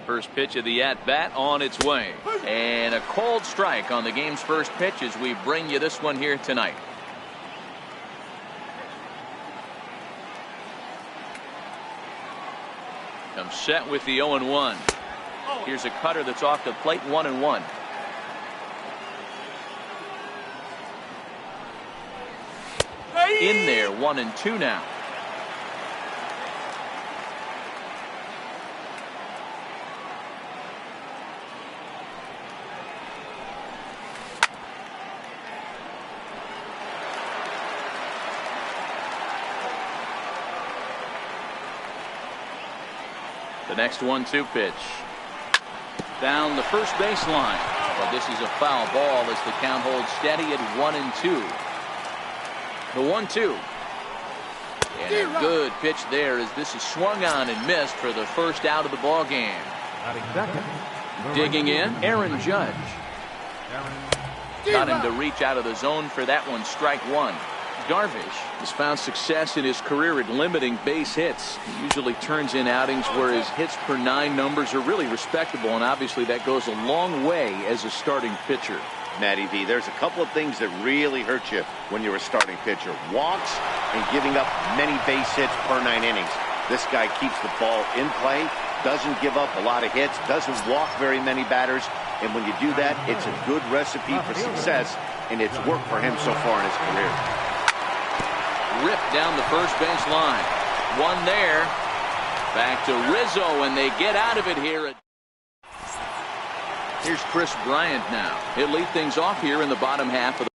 First pitch of the at-bat on its way. And a cold strike on the game's first pitch as we bring you this one here tonight. Comes set with the 0-1. Here's a cutter that's off the plate, 1-1. In there, 1-2 now. The next 1-2 pitch. Down the first baseline. But this is a foul ball as the count holds steady at 1-2. The 1-2. And a good pitch there as this is swung on and missed for the first out of the ball game. Digging in, Aaron Judge. Got him to reach out of the zone for that one, strike one. Darvish has found success in his career at limiting base hits. He usually turns in outings where his hits per 9 numbers are really respectable, and obviously that goes a long way as a starting pitcher. Matty V, there's a couple of things that really hurt you when you're a starting pitcher. Walks and giving up many base hits per 9 innings. This guy keeps the ball in play, doesn't give up a lot of hits, doesn't walk very many batters, and when you do that, it's a good recipe for success, and it's worked for him so far in his career. Ripped down the first base line. One there. Back to Rizzo, and they get out of it here. Here's Chris Bryant now. He'll lead things off here in the bottom half of the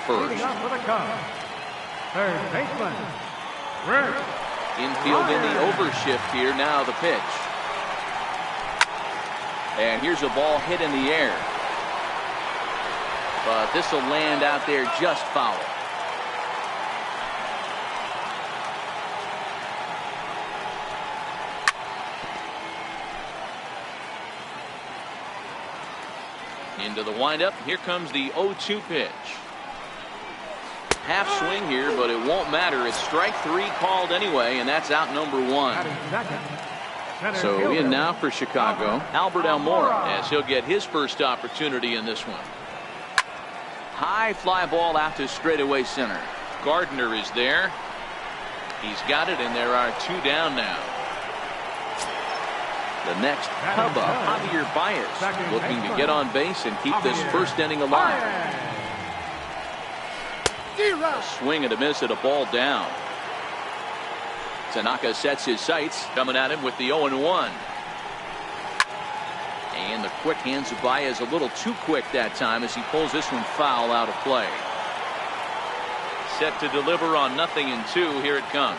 first. Third baseman, Rick. Infield in the overshift here. Now the pitch. And here's a ball hit in the air. But this will land out there just foul. Into the windup. Here comes the 0-2 pitch. Half swing here, but it won't matter. It's strike 3 called anyway, and that's out number 1. So in now for Chicago, Albert Almora, as he'll get his first opportunity in this one. High fly ball out to straightaway center. Gardner is there. He's got it, and there are 2 down now. The next Cubba, Javier Baez, looking to get on base and keep this first inning alive. A swing and a miss at a ball down. Tanaka sets his sights, coming at him with the 0-1. And the quick hands of Baez a little too quick that time as he pulls this one foul out of play. Set to deliver on 0-2. Here it comes.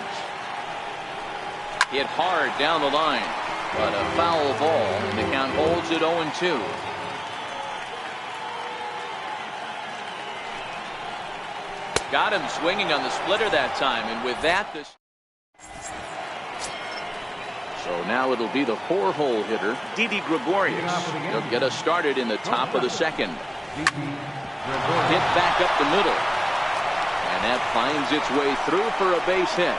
Hit hard down the line, but a foul ball, and the count holds at 0-2. Got him swinging on the splitter that time, and with that, this. So now it'll be the 4-hole hitter, Didi Gregorius. He'll get us started in the top of the second. Hit back up the middle, and that finds its way through for a base hit.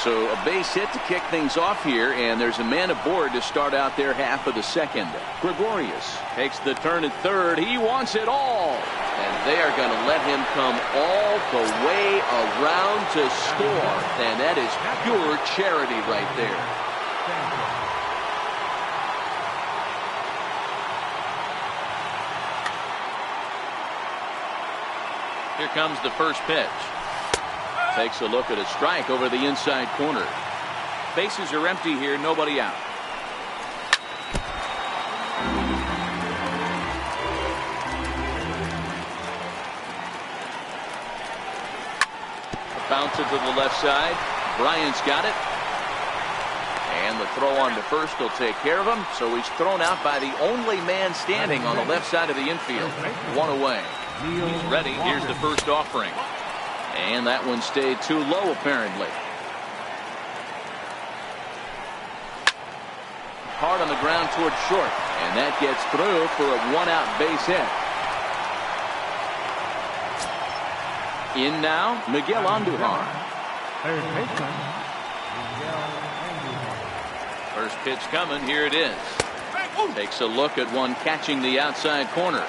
So a base hit to kick things off here, and there's a man aboard to start out their half of the second. Gregorius takes the turn at third. He wants it all, and they are going to let him come all the way around to score, and that is pure charity right there. Here comes the first pitch. Takes a look at a strike over the inside corner. Bases are empty here, nobody out. Bounce it to the left side. Bryant's got it. And the throw on to first will take care of him. So he's thrown out by the only man standing on the left side of the infield. One away. He's ready. Here's the first offering. And that one stayed too low, apparently. Hard on the ground towards short. And that gets through for a one-out base hit. In now, Miguel Andujar. Third baseman, Miguel Andujar. First pitch coming. Here it is. Takes a look at one catching the outside corner.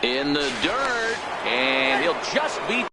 In the dirt, and he'll just beat.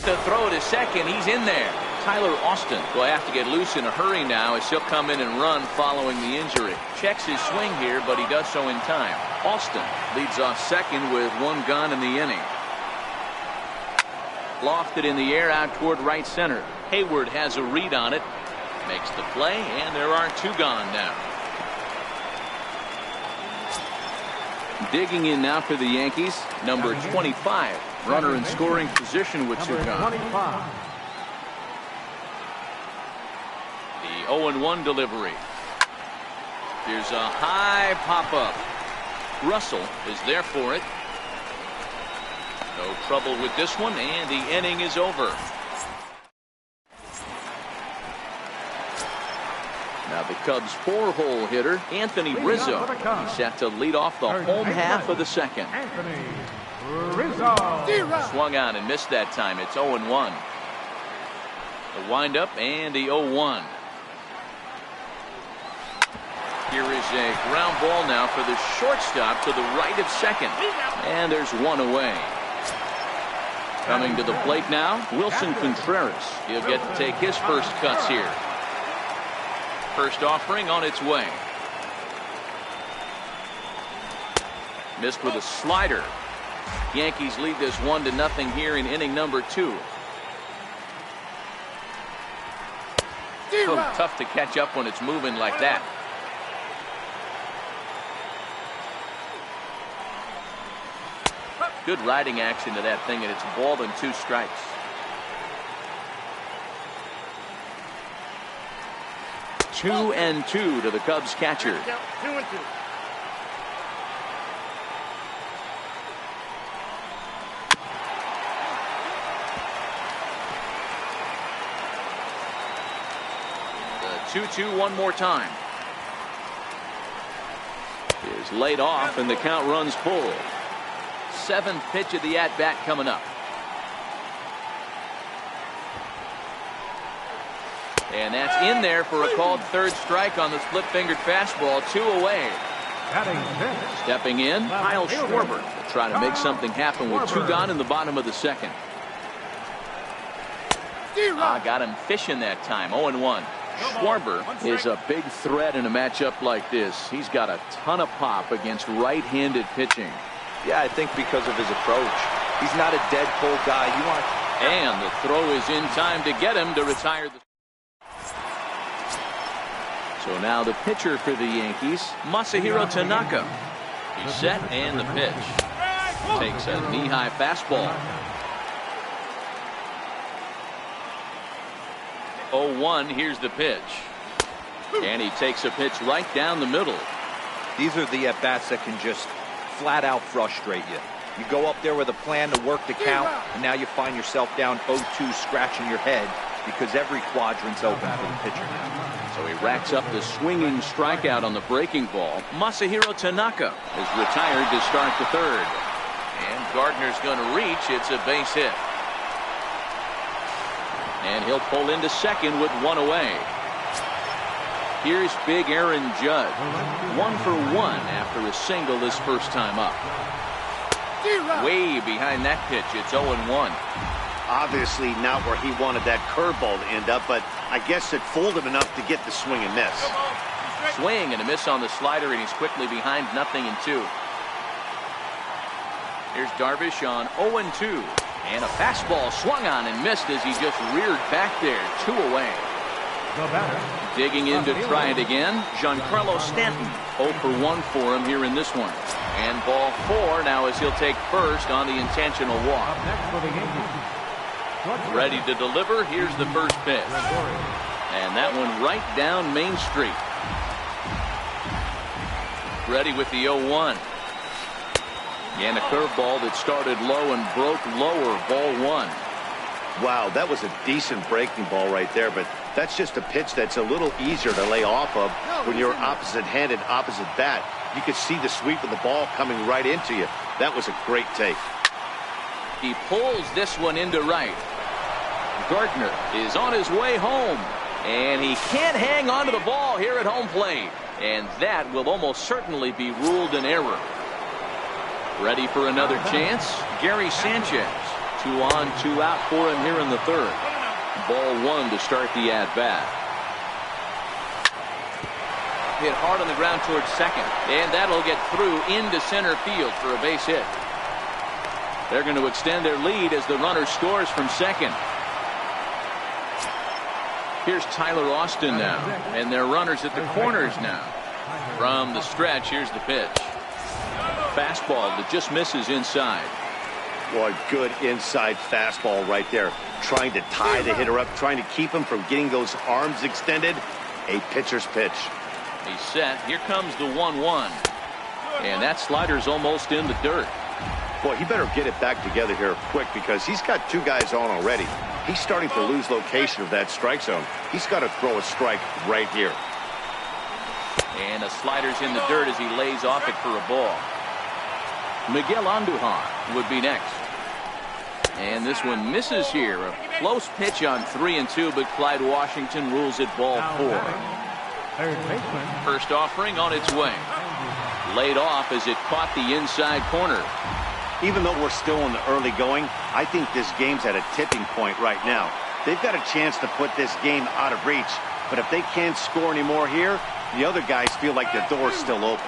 To throw to second, he's in there. Tyler Austin will have to get loose in a hurry now as he'll come in and run following the injury. Checks his swing here, but he does so in time. Austin leads off second with one gone in the inning. Lofted in the air out toward right center. Hayward has a read on it. Makes the play, and there are two gone now. Digging in now for the Yankees, number 25. Runner in scoring position with two gone. The 0-1 delivery. Here's a high pop-up. Russell is there for it. No trouble with this one, and the inning is over. Now the Cubs' four-hole hitter, Anthony Rizzo. He's set to lead off the home half of the second. Anthony Rizzo. Swung on and missed that time. It's 0-1. The windup and the 0-1. Here is a ground ball now for the shortstop to the right of second. And there's one away. Coming to the plate now, Wilson Contreras. He'll get to take his first cuts here. First offering on its way. Missed with a slider. Yankees lead this 1-0 here in inning number 2. Oh, tough to catch up when it's moving like that. Good riding action to that thing, and it's ball and 2 strikes. Two and 2 to the Cubs catcher. 2-2. The 2-2 one more time. Is laid off, and the count runs full. 7th pitch of the at-bat coming up. And that's in there for a called third strike on the split-fingered fastball. 2 away. Stepping in, Kyle Schwarber to try to make something happen with 2 gone in the bottom of the second. Got him fishing that time. 0-1. Schwarber is a big threat in a matchup like this. He's got a ton of pop against right-handed pitching. Yeah, I think because of his approach. He's not a dead cold guy. And the throw is in time to get him to retire the. So now the pitcher for the Yankees, Masahiro Tanaka. He's set, and the pitch. Takes a knee-high fastball. 0-1, here's the pitch. And he takes a pitch right down the middle. These are the at-bats that can just flat-out frustrate you. You go up there with a plan to work the count, and now you find yourself down 0-2 scratching your head because every quadrant's open for the pitcher now. So he racks up the swinging strikeout on the breaking ball. Masahiro Tanaka is retired to start the third. And Gardner's going to reach. It's a base hit. And he'll pull into second with 1 away. Here's big Aaron Judge. 1 for 1 after a single his first time up. Way behind that pitch. It's 0-1. Obviously not where he wanted that curveball to end up, but I guess it fooled him enough to get the swing and miss. Swing and a miss on the slider, and he's quickly behind 0-2. Here's Darvish on 0-2. And a fastball swung on and missed as he just reared back there. 2 away. Digging in to try it again, Giancarlo Stanton. 0 for 1 for him here in this one. And ball 4 now as he'll take first on the intentional walk. Ready to deliver. Here's the first pitch. And that one right down Main Street. Ready with the 0-1. And a curveball that started low and broke lower. Ball 1. Wow, that was a decent breaking ball right there, but that's just a pitch that's a little easier to lay off of when you're opposite-handed, opposite bat. You could see the sweep of the ball coming right into you. That was a great take. He pulls this one into right. Gardner is on his way home, and he can't hang on to the ball here at home plate. And that will almost certainly be ruled an error. Ready for another chance? Gary Sanchez. 2 on, 2 out for him here in the third. Ball 1 to start the at-bat. Hit hard on the ground towards second, and that'll get through into center field for a base hit. They're going to extend their lead as the runner scores from second. Here's Tyler Austin now, and their runners at the corners now. From the stretch, here's the pitch. Fastball that just misses inside. Boy, good inside fastball right there. Trying to tie the hitter up, trying to keep him from getting those arms extended. A pitcher's pitch. He's set. Here comes the 1-1. And that slider's almost in the dirt. Boy, he better get it back together here quick because he's got 2 guys on already. He's starting to lose location of that strike zone. He's got to throw a strike right here. And a slider's in the dirt as he lays off it for a ball. Miguel Andujar would be next. And this one misses here. A close pitch on 3-2, but Clyde Washington rules it ball 4. First offering on its way. Laid off as it caught the inside corner. Even though we're still in the early going, I think this game's at a tipping point right now. They've got a chance to put this game out of reach, but if they can't score anymore here, the other guys feel like the door's still open.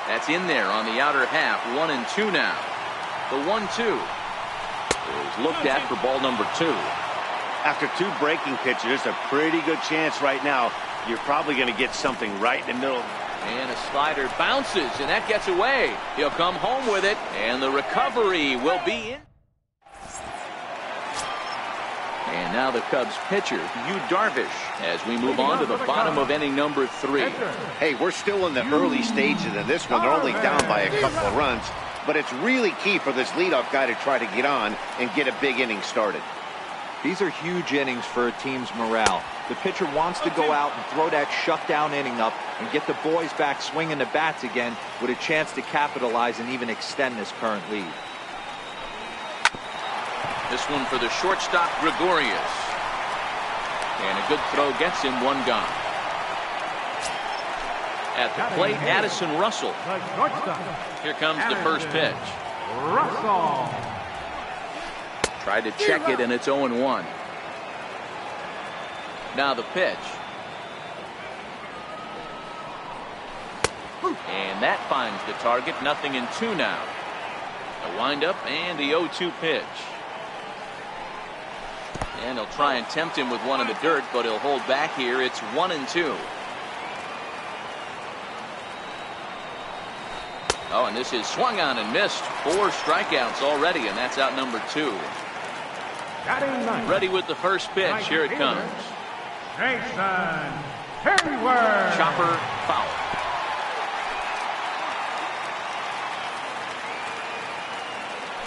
That's in there on the outer half. 1-2 now. The 1-2 is looked at for ball number 2. After 2 breaking pitches, there's a pretty good chance right now you're probably going to get something right in the middle. And a slider bounces, and that gets away. He'll come home with it, and the recovery will be in. And now the Cubs pitcher, Yu Darvish, as we move on to the bottom of inning number 3. Hey, we're still in the early stages of this one. They're only down by a couple of runs, but it's really key for this leadoff guy to try to get on and get a big inning started. These are huge innings for a team's morale. The pitcher wants to go out and throw that shutdown inning up and get the boys back swinging the bats again with a chance to capitalize and even extend this current lead. This one for the shortstop, Gregorius. And a good throw gets him 1 gone. At the plate, Addison Russell. Here comes the first pitch. Russell. Tried to check it, and it's 0-1. Now the pitch. And that finds the target. 0-2 now. A windup and the 0-2 pitch. And he'll try and tempt him with one in the dirt, but he'll hold back here. It's 1-2. Oh, and this is swung on and missed. 4 strikeouts already, and that's out number 2. Ready with the first pitch. Here it comes. Jason Hayward. Chopper foul.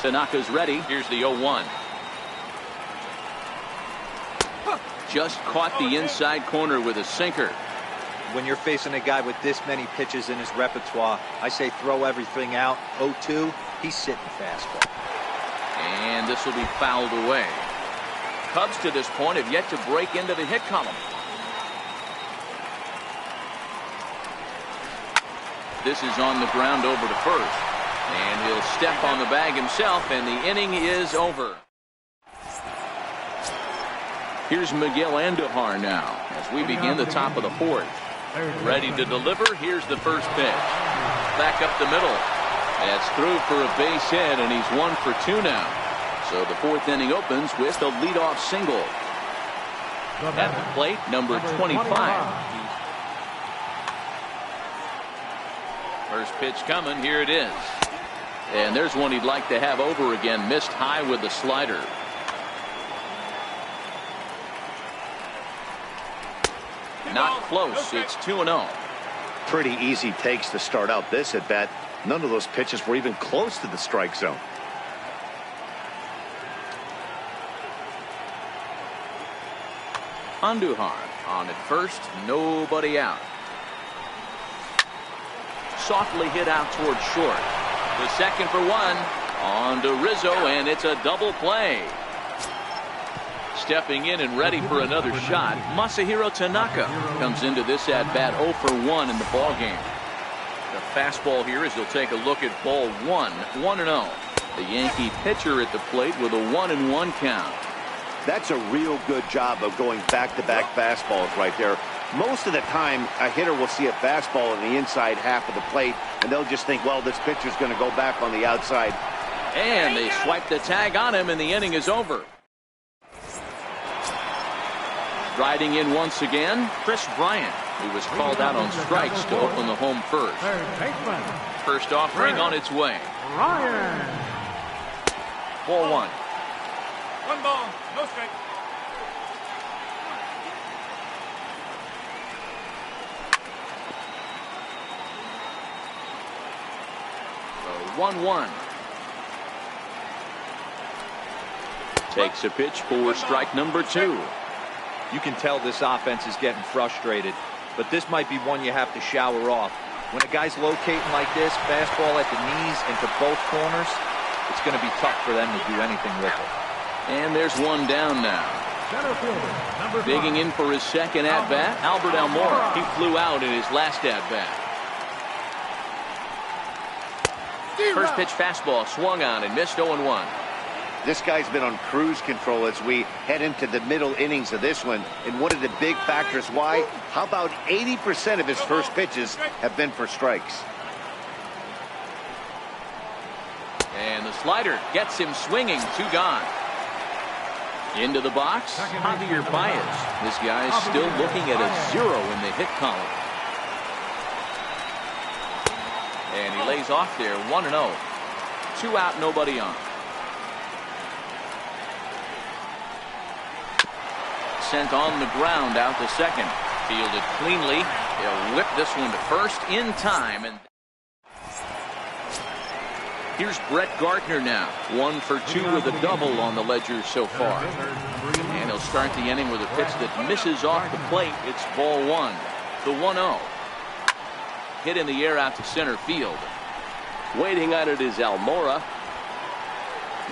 Tanaka's ready. Here's the 0-1. Just caught the inside corner with a sinker. When you're facing a guy with this many pitches in his repertoire, I say throw everything out. 0-2, he's sitting fastball. And this will be fouled away. Cubs to this point have yet to break into the hit column. This is on the ground over to first. And he'll step on the bag himself, and the inning is over. Here's Miguel Andujar now as we begin the top of the fourth. Ready to deliver. Here's the first pitch. Back up the middle. That's through for a base hit, and he's 1 for 2 now. So the fourth inning opens with a leadoff single. At the plate, number 25. First pitch coming. Here it is. And there's one he'd like to have over again. Missed high with the slider. Not close. It's 2-0. Pretty easy takes to start out this at bat. None of those pitches were even close to the strike zone. Andujar on at first. Nobody out. Softly hit out towards short. The second for one. On to Rizzo, and it's a double play. Stepping in and ready for another shot, Masahiro Tanaka comes into this at-bat 0 for 1 in the ballgame. The fastball here as he'll take a look at ball 1, 1-0. The Yankee pitcher at the plate with a 1-1 count. That's a real good job of going back-to-back fastballs right there. Most of the time, a hitter will see a fastball in the inside half of the plate, and they'll just think, well, this pitcher's going to go back on the outside. And they swipe the tag on him, and the inning is over. Riding in once again, Chris Bryant, who was called out on strikes to open the home first. First offering on its way. Ryan. Ball 1. 1 ball, no strike. So 1-1. Takes a pitch for strike number 2. You can tell this offense is getting frustrated, but this might be one you have to shower off. When a guy's locating like this, fastball at the knees into both corners, it's going to be tough for them to do anything with it. And there's one down now. Center fielder, number 5. Digging in for his second at-bat, Albert Almora. He flew out in his last at-bat. First pitch fastball swung on and missed 0-1. This guy's been on cruise control as we head into the middle innings of this one. And one of the big factors why, how about 80% of his first pitches have been for strikes? And the slider gets him swinging. 2 gone. Into the box, Javier Baez. This guy's still looking at a 0 in the hit column. And he lays off there, 1-0. 2 out, nobody on. Sent on the ground out to second. Fielded cleanly. He'll whip this one to first in time. And here's Brett Gardner now. 1 for 2 with a double on the ledger so far. And he'll start the inning with a pitch that misses off the plate. It's ball 1. The 1-0. Hit in the air out to center field. Waiting on it is Almora.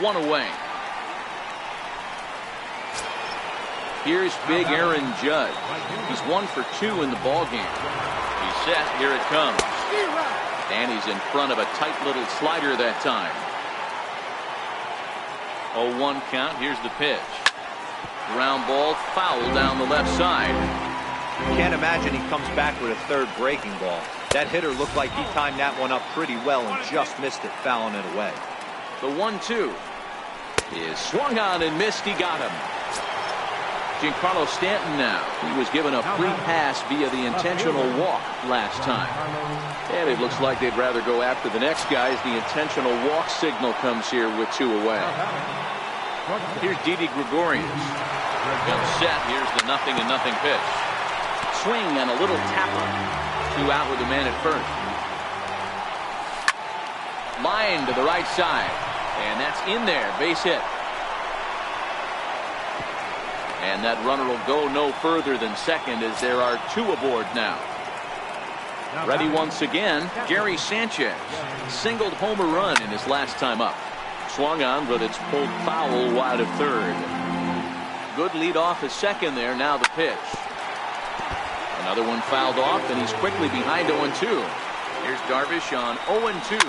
1 away. Here's big Aaron Judge. He's 1 for 2 in the ballgame. He's set. Here it comes. And he's in front of a tight little slider that time. 0-1 count. Here's the pitch. Ground ball foul down the left side. Can't imagine he comes back with a third breaking ball. That hitter looked like he timed that one up pretty well and just missed it, fouling it away. The 1-2 is swung on and missed. He got him. Giancarlo Stanton now. He was given a free pass via the intentional walk last time. And it looks like they'd rather go after the next guy as the intentional walk signal comes here with 2 away. Here's Didi Gregorius. Comes set. Here's the 0-0 pitch. Swing and a little tapper. 2 out with a man at first. Line to the right side. And that's in there. Base hit. And that runner will go no further than second as there are 2 aboard now. Ready once again, Gary Sanchez. Singled home run in his last time up. Swung on, but it's pulled foul wide of third. Good lead off at second there. Now the pitch. Another one fouled off, and he's quickly behind 0-2. Here's Darvish on 0-2.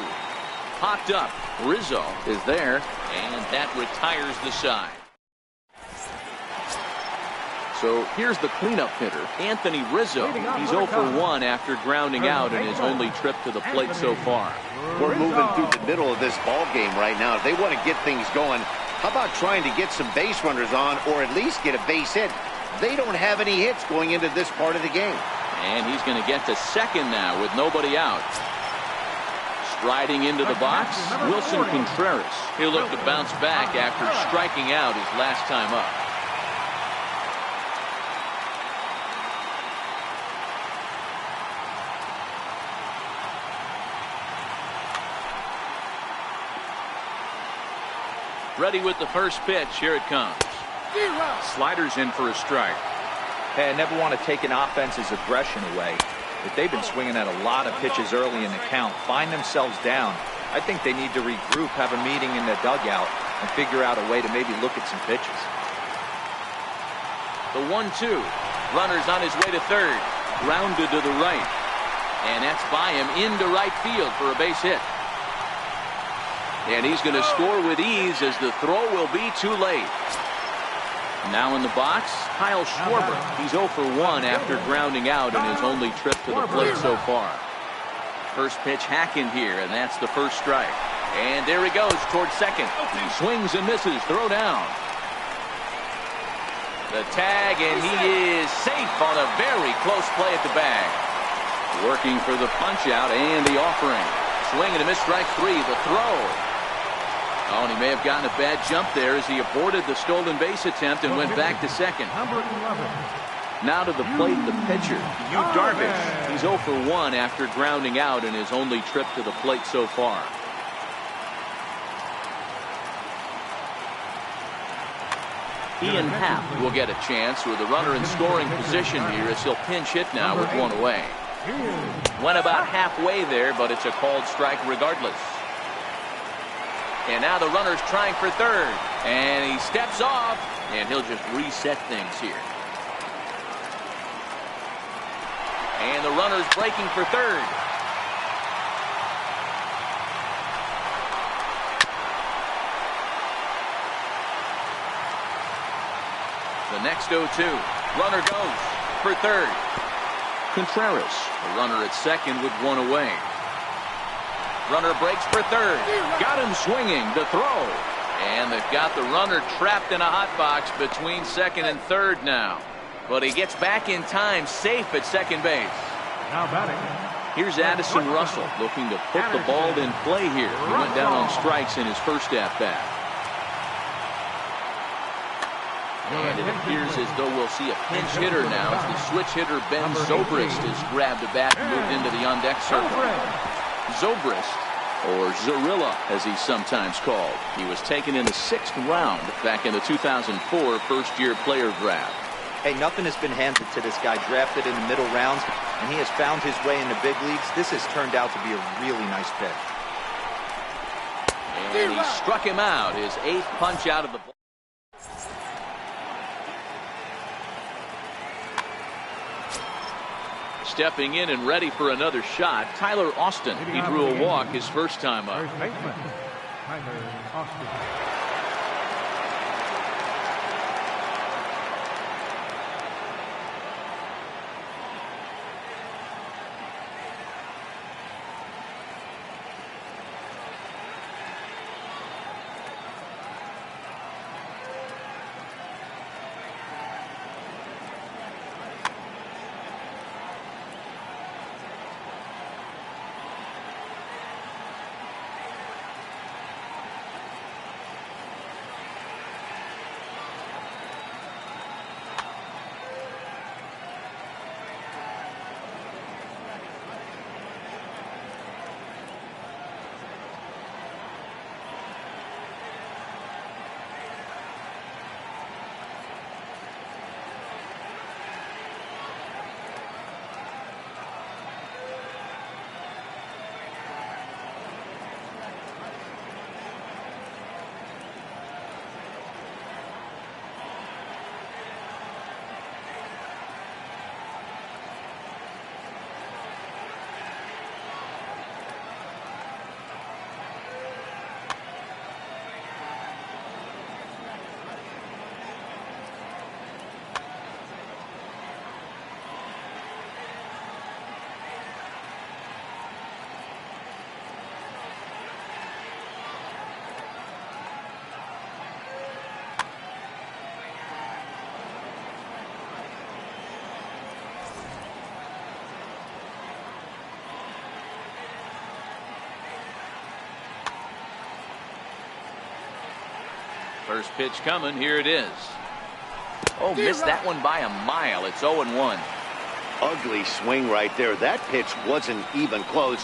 popped up. Rizzo is there, and that retires the side. So here's the cleanup hitter, Anthony Rizzo. He's 0 for 1 after grounding out in his only trip to the plate so far. We're moving through the middle of this ball game right now. If they want to get things going, how about trying to get some base runners on or at least get a base hit? They don't have any hits going into this part of the game. And he's going to get to second now with nobody out. Striding into the box, Wilson Contreras. He'll look to bounce back after striking out his last time up. Ready with the first pitch. Here it comes. Sliders in for a strike. Hey, I never want to take an offense's aggression away, but they've been swinging at a lot of pitches early in the count, find themselves down. I think they need to regroup, have a meeting in the dugout, and figure out a way to maybe look at some pitches. The 1-2. Runner's on his way to third. Grounded to the right. And that's by him into right field for a base hit. And he's going to score with ease as the throw will be too late. Now in the box, Kyle Schwarber. He's 0 for 1 after grounding out in his only trip to the plate so far. First pitch hacking here, and that's the first strike. And there he goes towards second. He swings and misses. Throw down. The tag, and he is safe on a very close play at the bag. Working for the punch out and the offering. Swing and a miss, strike 3. The throw. Oh, and he may have gotten a bad jump there as he aborted the stolen base attempt and went back to second. Now to the plate, the pitcher, Yu Darvish. He's 0 for 1 after grounding out in his only trip to the plate so far. Ian Happ will get a chance with a runner in scoring position here as he'll pinch hit now with one away. Went about halfway there, but it's a called strike regardless. And now the runner's trying for third. And he steps off, and he'll just reset things here. And the runner's breaking for third. The next 0-2. Runner goes for third. Contreras, the runner at second with one away. Runner breaks for third. Got him swinging. The throw. And they've got the runner trapped in a hot box between second and third now. But he gets back in time, safe at second base. Now batting. Here's Addison Russell looking to put the ball in play here. He went down on strikes in his first at-bat. And it appears as though we'll see a pinch hitter now as the switch hitter Ben Zobrist has grabbed a bat and moved into the on-deck circle. Zobrist, or Zorilla as he's sometimes called. He was taken in the 6th round back in the 2004 first-year player draft. Hey, nothing has been handed to this guy, drafted in the middle rounds, and he has found his way in the big leagues. This has turned out to be a really nice pitch. And he struck him out, his 8th punch out of the ball. Stepping in and ready for another shot, Tyler Austin. He drew a walk his first time up. First baseman, Tyler Austin. First pitch coming. Here it is. Oh, missed that one by a mile. It's 0-1. Ugly swing right there. That pitch wasn't even close.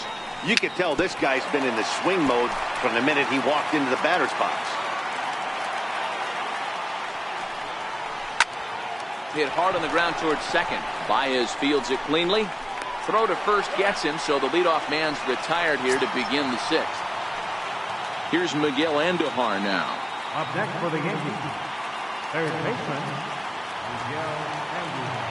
You could tell this guy's been in the swing mode from the minute he walked into the batter's box. Hit hard on the ground towards second. Baez fields it cleanly. Throw to first gets him, so the leadoff man's retired here to begin the sixth. Here's Miguel Andujar now. Up next for the Yankees, third baseman, Miguel Andujar.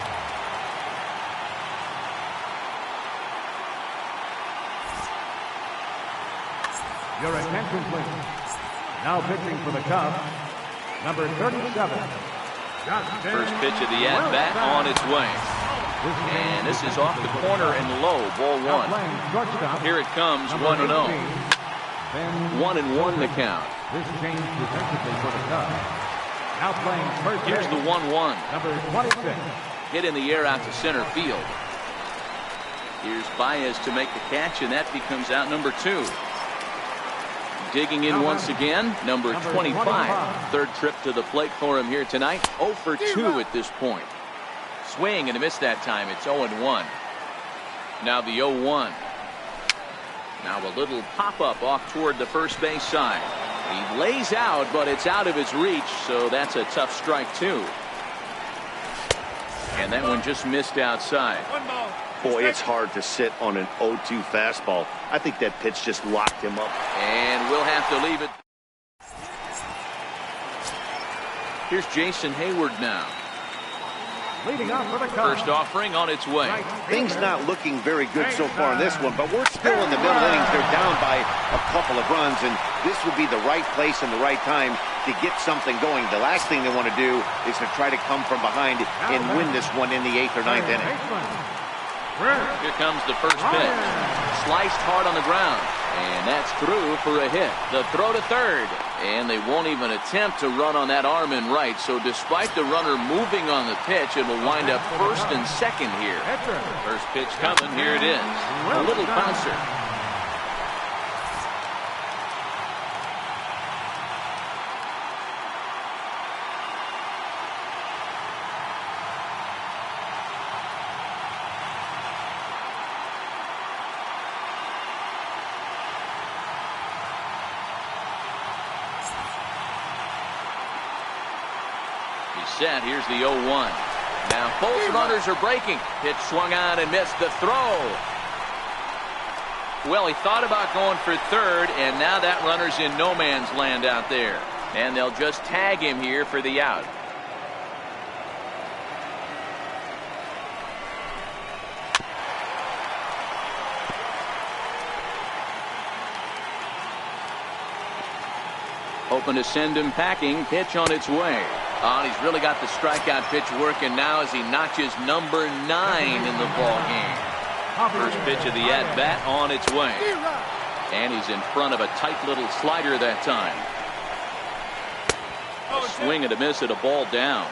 Your attention, please. Now pitching for the Cubs, number 37. First pitch of the at-bat on its way. And this is off the corner and low, ball one. Here it comes, 1-0. 1-1 the count. This change defensively for the Cubs. Now playing first. Here's the 1-1. Number 26. Hit in the air out to center field. Here's Baez to make the catch, and that becomes out number 2. Digging in once again, number 25. Third trip to the plate for him here tonight. 0 for 2 at this point. Swing and a miss that time. It's 0-1. Now the 0-1. Now a little pop-up off toward the first base side. He lays out, but it's out of his reach, so that's a tough strike, too. And that one just missed outside. Boy, it's hard to sit on an 0-2 fastball. I think that pitch just locked him up. And we'll have to leave it. Here's Jason Hayward now. Leading off for the Cubs. First offering on its way. Things not looking very good so far in this one, but we're still in the middle innings. They're down by a couple of runs, and this would be the right place and the right time to get something going. The last thing they want to do is to try to come from behind and win this one in the 8th or 9th inning. Here comes the first pitch. Sliced hard on the ground. And that's through for a hit. The throw to third. And they won't even attempt to run on that arm in right. So despite the runner moving on the pitch, it will wind up first and second here. First pitch coming. Here it is. A little bouncer. Set. Here's the 0-1. Now both runners are breaking. Pitch swung on and missed the throw. Well, he thought about going for third, and now that runner's in no man's land out there. And they'll just tag him here for the out. Hoping to send him packing. Pitch on its way. Oh, he's really got the strikeout pitch working now as he notches number 9 in the ball game. First pitch of the at-bat on its way. And he's in front of a tight little slider that time. A swing and a miss at a ball down.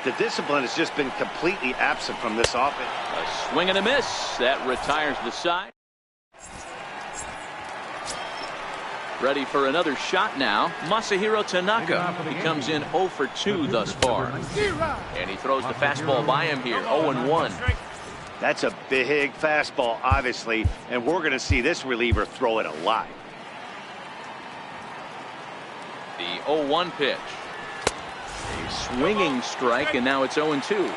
The discipline has just been completely absent from this offense. A swing and a miss. That retires the side. Ready for another shot now. Masahiro Tanaka. He comes in 0 for 2 thus far. And he throws the fastball by him here. 0-1. That's a big fastball, obviously, and we're going to see this reliever throw it a lot. The 0-1 pitch. A swinging strike, and now it's 0-2.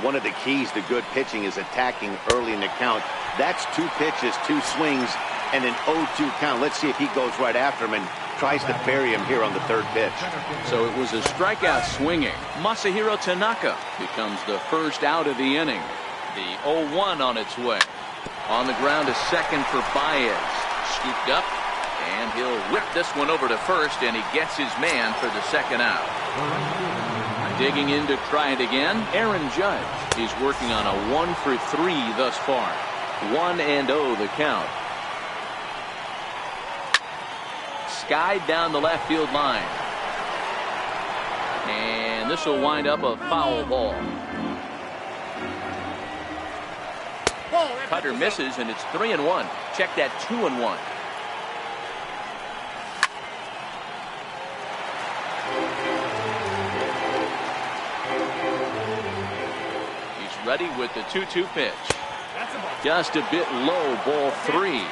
One of the keys to good pitching is attacking early in the count. That's 2 pitches, 2 swings, and an 0-2 count. Let's see if he goes right after him and tries to bury him here on the third pitch. So it was a strikeout swinging. Masahiro Tanaka becomes the first out of the inning. The 0-1 on its way. On the ground to second for Baez. Scooped up, and he'll whip this one over to first, and he gets his man for the second out. Digging in to try it again, Aaron Judge. He's working on a 1 for 3 thus far. 1-0 the count. Skied down the left field line. And this will wind up a foul ball. Cutter misses, and it's 3-1. Check that 2-1. Ready with the 2-2 pitch. Just a bit low, ball 3.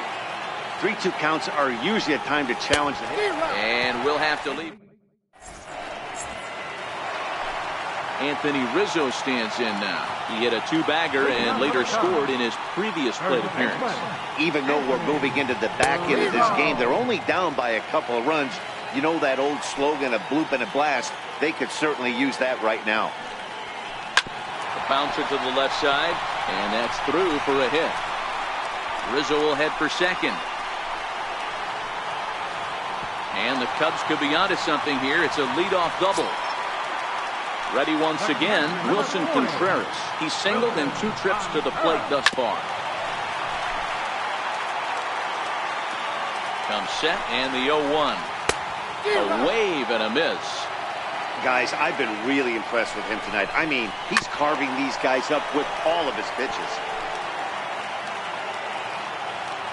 3-2 counts are usually a time to challenge the hitter. And we'll have to leave. Anthony Rizzo stands in now. He hit a 2-bagger and later scored in his previous plate appearance. Even though we're moving into the back end of this game, they're only down by a couple of runs. You know that old slogan, a bloop and a blast? They could certainly use that right now. The bouncer to the left side, and that's through for a hit. Rizzo will head for second. And the Cubs could be onto something here. It's a leadoff double. Ready once again, Wilson Contreras. He's singled in 2 trips to the plate thus far. Comes set, and the 0-1. A wave and a miss. Guys, I've been really impressed with him tonight. I mean, he's carving these guys up with all of his pitches.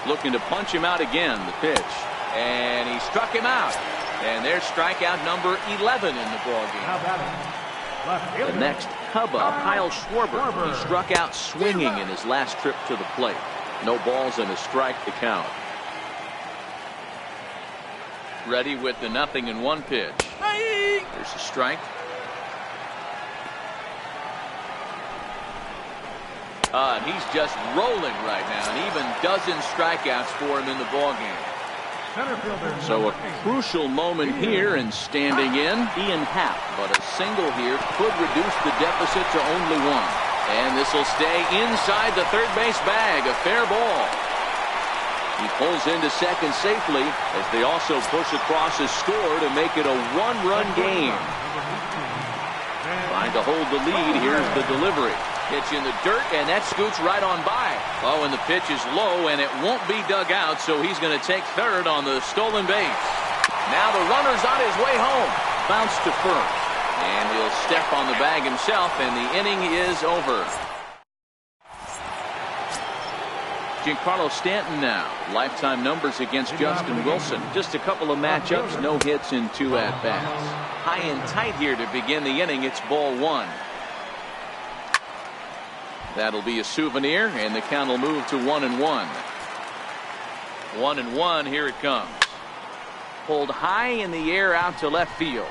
Looking to punch him out again, the pitch. And he struck him out. And there's strikeout number 11 in the ballgame. The next Cub up, Kyle Schwarber. He struck out swinging in his last trip to the plate. No balls and a strike to count. Ready with the 0-1 pitch. There's a strike. And he's just rolling right now, and even dozen strikeouts for him in the ballgame. So a crucial moment here, and standing in, Ian Happ. But a single here could reduce the deficit to only 1. And this will stay inside the third base bag. A fair ball. He pulls into second safely as they also push across his score to make it a 1-run game. Trying to hold the lead. Here's the delivery. Pitch in the dirt, and that scoots right on by. Oh, and the pitch is low, and it won't be dug out, so he's going to take third on the stolen base. Now the runner's on his way home. Bounce to first. And he'll step on the bag himself, and the inning is over. Giancarlo Stanton now. Lifetime numbers against Justin Wilson. Just a couple of matchups, no hits in 2 at-bats. High and tight here to begin the inning. It's ball 1. That'll be a souvenir, and the count will move to 1-1. 1-1, here it comes. Pulled high in the air out to left field.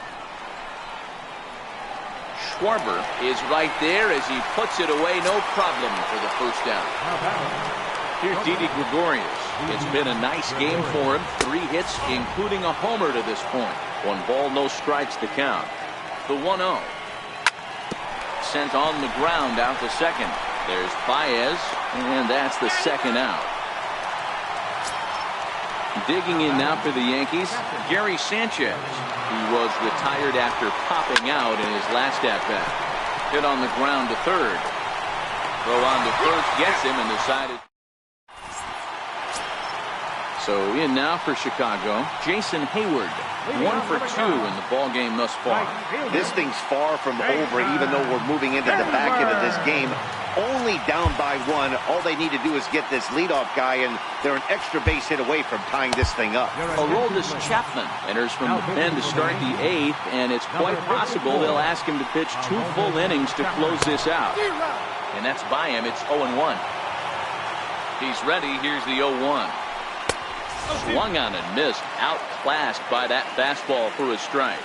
Schwarber is right there as he puts it away, no problem for the first down. Here's Didi Gregorius. It's been a nice game for him. 3 hits, including a homer to this point. 1 ball, no strikes to count. The 1-0. Sent on the ground out to second. There's Baez, and that's the second out. Digging in now for the Yankees, Gary Sanchez, who was retired after popping out in his last at-bat. Hit on the ground to third. Throw on to first, gets him, and decided. So in now for Chicago, Jason Hayward. 1 for 2 in the ball game thus far. This thing's far from over, even though we're moving into the back end of this game. Only down by 1. All they need to do is get this leadoff guy, and they're an extra base hit away from tying this thing up. Aroldis Chapman enters from the pen to start the 8th, and it's quite possible they'll ask him to pitch 2 full innings to close this out. And that's by him. It's 0-1. He's ready. Here's the 0-1. Swung on and missed. Outclassed by that fastball for a strike.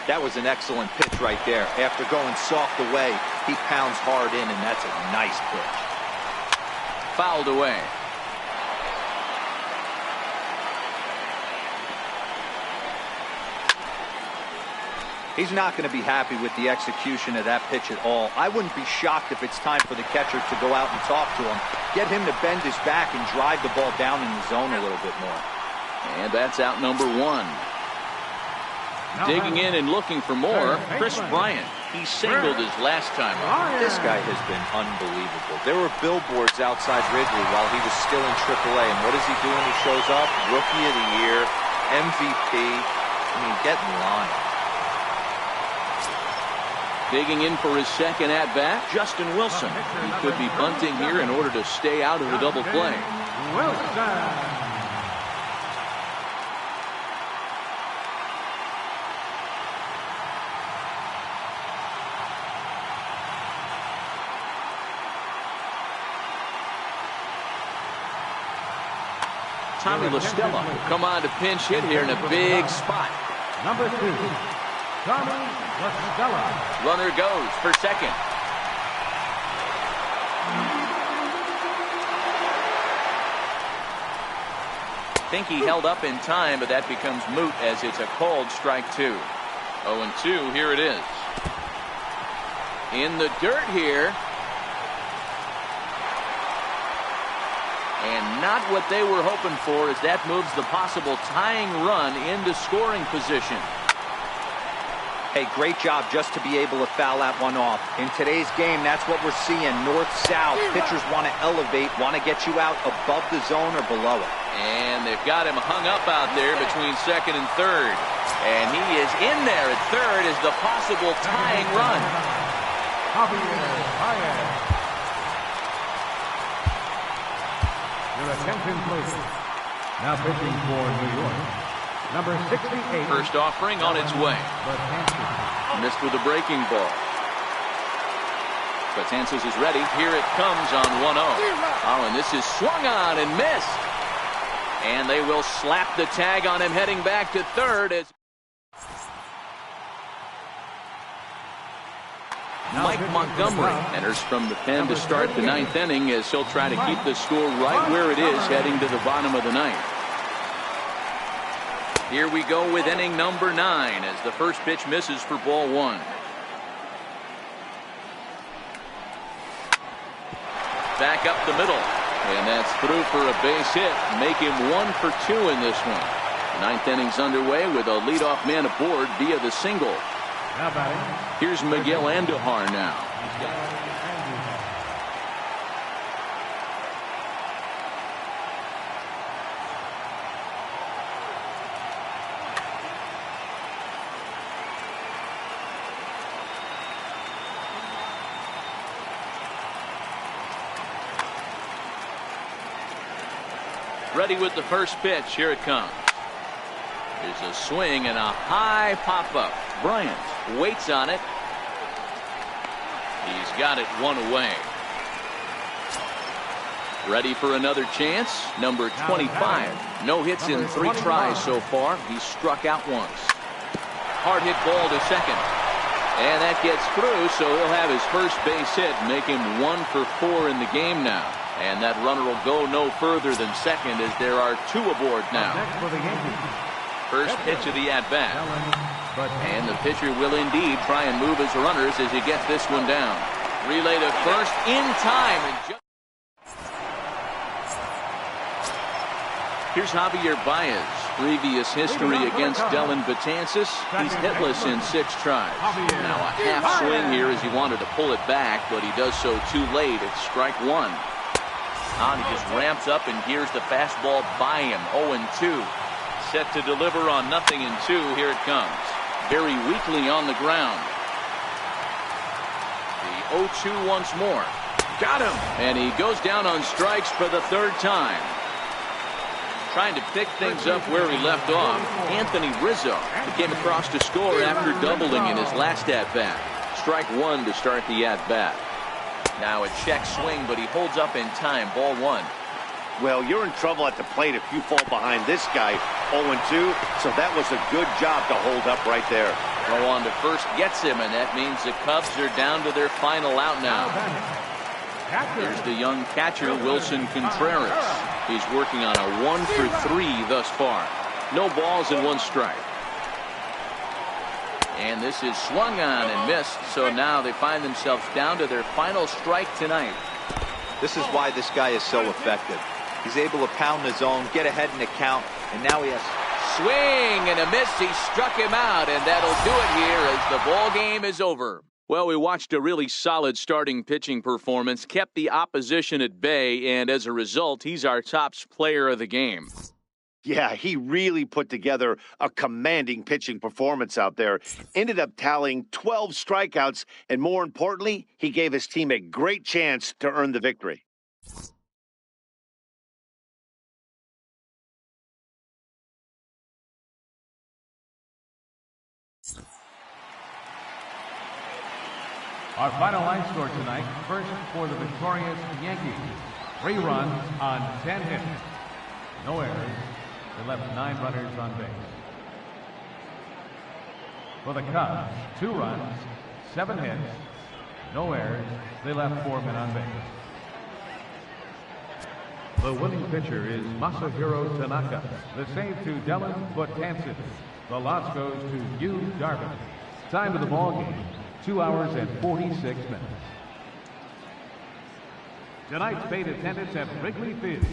That was an excellent pitch right there. After going soft away, he pounds hard in, and that's a nice pitch. Fouled away. He's not going to be happy with the execution of that pitch at all. I wouldn't be shocked if it's time for the catcher to go out and talk to him. Get him to bend his back and drive the ball down in the zone a little bit more. And that's out number 1. Digging in and looking for more, Chris Bryant. He singled his last time up. This guy has been unbelievable. There were billboards outside Wrigley while he was still in AAA. And what does he do when he shows up? Rookie of the Year, MVP. I mean, get in line. Digging in for his second at-bat, Justin Wilson. He could be bunting here in order to stay out of the double play. Tommy LaStella will come on to pinch hit here in a big spot. Number 2, Tommy LaStella. Runner goes for second. I think he held up in time, but that becomes moot as it's a called strike 2. 0-2, here it is. In the dirt here. And not what they were hoping for, as that moves the possible tying run into scoring position. Hey, great job just to be able to foul that one off. In today's game, that's what we're seeing, north-south. Pitchers want to elevate, want to get you out above the zone or below it. And they've got him hung up out there between second and third. And he is in there at third as the possible tying run. Your attention, please. Now pitching for New York, number 68. First offering on its way. Missed with a breaking ball. Betances is ready. Here it comes on 1-0. Oh, and this is swung on and missed. And they will slap the tag on him heading back to third as Mike Montgomery enters from the pen to start the 9th inning, as he'll try to keep the score right where it is heading to the bottom of the 9th. Here we go with inning number 9 as the first pitch misses for ball 1. Back up the middle, and that's through for a base hit. Make him 1 for 2 in this one. The 9th inning's underway with a leadoff man aboard via the single. Now batting. Here's Miguel Andujar now. Ready with the first pitch. Here it comes. There's a swing and a high pop-up. Bryant waits on it. He's got it 1 away. Ready for another chance. Number 25. No hits in 3 tries so far. He's struck out once. Hard hit ball to second. And that gets through, so he'll have his first base hit, make him 1 for 4 in the game now. And that runner will go no further than second, as there are 2 aboard now. First pitch of the at-bat. And the pitcher will indeed try and move his runners as he gets this one down. Relay to first in time. Here's Javier Baez. Previous history against Dellin Betances. He's hitless in 6 tries. Now a half swing here as he wanted to pull it back, but he does so too late. It's strike 1. And he just ramps up and hears the fastball by him. 0-2. Set to deliver on 0-2. Here it comes. Very weakly on the ground. The 0-2 once more. Got him. And he goes down on strikes for the 3rd time. Trying to pick things up where he left off. Anthony Rizzo, who came across to score after doubling in his last at-bat. Strike 1 to start the at-bat. Now a check swing, but he holds up in time. Ball 1. Well, you're in trouble at the plate if you fall behind this guy. 0-2, so that was a good job to hold up right there. Throw on to first gets him, and that means the Cubs are down to their final out now. Here's the young catcher, Wilson Contreras. He's working on a 1 for 3 thus far. No balls and 1 strike. And this is swung on and missed, so now they find themselves down to their final strike tonight. This is why this guy is so effective. He's able to pound the zone, get ahead in the count, and now he has swing and a miss. He struck him out, and that'll do it here as the ball game is over. Well, we watched a really solid starting pitching performance, kept the opposition at bay, and as a result, he's our top player of the game. Yeah, he really put together a commanding pitching performance out there. Ended up tallying 12 strikeouts, and more importantly, he gave his team a great chance to earn the victory. Our final line score tonight, first for the victorious Yankees. 3 runs on 10 hits. No errors. They left 9 runners on base. For the Cubs, 2 runs, 7 hits, no errors. They left 4 men on base. The winning pitcher is Masahiro Tanaka. The save to Dylan Betances. The loss goes to Yu Darvin. Time of the ball game, 2 hours and 46 minutes. Tonight's paid attendance at Wrigley Field